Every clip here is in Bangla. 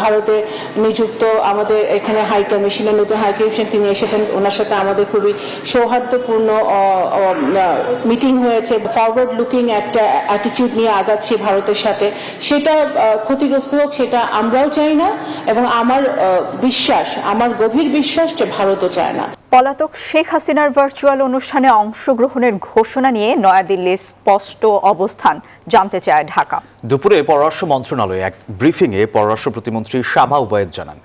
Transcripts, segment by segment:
ভারতে নিযুক্ত আমাদের এখানে হাই কমিশনের নতুন হাই কমিশন তিনি এসেছেন, ওনার সাথে আমাদের খুবই সৌহার্দ্যপূর্ণ মিটিং হয়েছে। ফরওয়ার্ড লুকিং একটা অ্যাটিটিউড নিয়ে আগাচ্ছি ভারতের সাথে, সেটা ক্ষতিগ্রস্ত হোক সেটা আমরাও চাই না, এবং আমার গভীর বিশ্বাস যে ভারতও চায় না। পলাতক শেখ হাসিনার ভার্চুয়াল অনুষ্ঠানে অংশগ্রহণের ঘোষণা নিয়ে নয়াদিল্লির স্পষ্ট অবস্থান জানতে চায় ঢাকা। দুপুরে পররাষ্ট্র মন্ত্রণালয়ে এক ব্রিফিংয়ে পররাষ্ট্র প্রতিমন্ত্রী শামা ওবায়েদ জানান,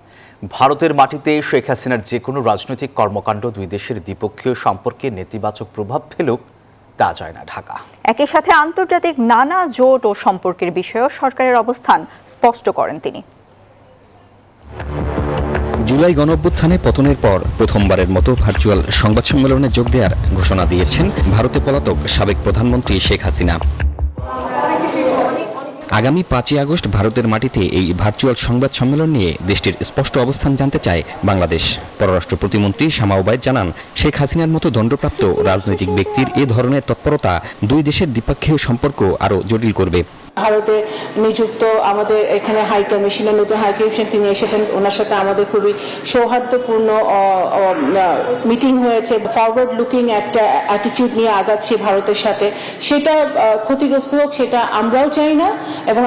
ভারতের মাটিতে শেখ হাসিনার যে কোনো রাজনৈতিক কর্মকাণ্ড দুই দেশের দ্বিপক্ষীয় সম্পর্কে নেতিবাচক প্রভাব ফেলুক তা চায় না ঢাকা। একই সাথে আন্তর্জাতিক নানা জোট ও সম্পর্কের বিষয়েও সরকারের অবস্থান স্পষ্ট করেন তিনি। জুলাই গণঅভ্যুত্থানে পতনের পর প্রথমবারের মতো ভার্চুয়াল সংবাদ সম্মেলনে যোগ দেওয়ার ঘোষণা দিয়েছেন ভারতে পলাতক সাবেক প্রধানমন্ত্রী শেখ হাসিনা। আগামী 5ই আগস্ট ভারতের মাটিতে এই ভার্চুয়াল সংবাদ সম্মেলন নিয়ে দেশটির স্পষ্ট অবস্থান জানতে চায় বাংলাদেশ। পররাষ্ট্র প্রতিমন্ত্রী শামা ওবায়েদ জানান, শেখ হাসিনার মতো দণ্ডপ্রাপ্ত রাজনৈতিক ব্যক্তির এ ধরনের তৎপরতা দুই দেশের দ্বিপক্ষীয় সম্পর্ক আরও জটিল করবে। ভারতে নিযুক্ত আমাদের এখানে হাই কমিশনের নতুন হাই কমিশন তিনি এসেছেন, ওনার সাথে আমাদের খুবই সৌহার্দ্যপূর্ণ মিটিং হয়েছে। ফরওয়ার্ড লুকিং একটা অ্যাটিটিউড নিয়ে আগাচ্ছি ভারতের সাথে, সেটা ক্ষতিগ্রস্ত হোক সেটা আমরাও চাই না, এবং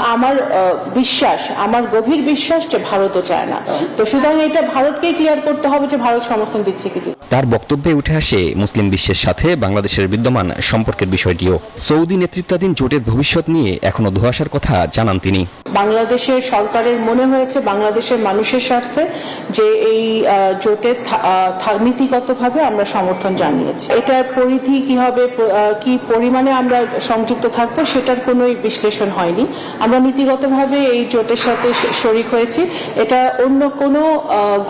আমার গভীর বিশ্বাস যে ভারতও চায় না। তো সুতরাং এটা ভারতকেই ক্লিয়ার করতে হবে যে ভারত সমর্থন দিচ্ছে কি। তার বক্তব্যে উঠে আসে মুসলিম বিশ্বের সাথে বাংলাদেশের বিদ্যমান সম্পর্কের বিষয়টিও। সৌদি নেতৃত্বাধীন জোটের ভবিষ্যৎ নিয়ে এখনো ধোঁয়াশার কথা জানান তিনি। বাংলাদেশের সরকারের মনে হয়েছে বাংলাদেশের মানুষের স্বার্থে যে এই জোটে নীতিগতভাবে আমরা সমর্থন জানিয়েছি। এটার পরিধি কি হবে, কি পরিমাণে আমরা সংযুক্ত থাকবো সেটার কোনো বিশ্লেষণ হয়নি। আমরা নীতিগতভাবে এই জোটের সাথে শরিক হয়েছি। এটা অন্য কোনো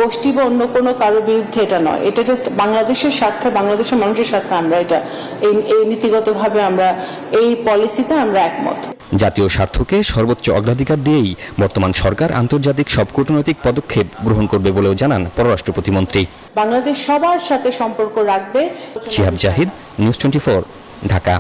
গোষ্ঠী বা অন্য কোনো কারো বিরুদ্ধে এটা নয়, এটা জাস্ট বাংলাদেশের স্বার্থে, বাংলাদেশের মানুষের স্বার্থে আমরা এটা এই নীতিগতভাবে আমরা এই পলিসিতে আমরা একমত। জাতীয় স্বার্থকে সর্বোচ্চ অগ্রাধিকার দিয়েই বর্তমান সরকার আন্তর্জাতিক সব কূটনৈতিক পদক্ষেপ গ্রহণ করবে বলেও জানান পররাষ্ট্র প্রতিমন্ত্রী। বাংলাদেশ সবার সাথে সম্পর্ক রাখবে। শিহাব জাহিদ, নিউজ 24, ঢাকা।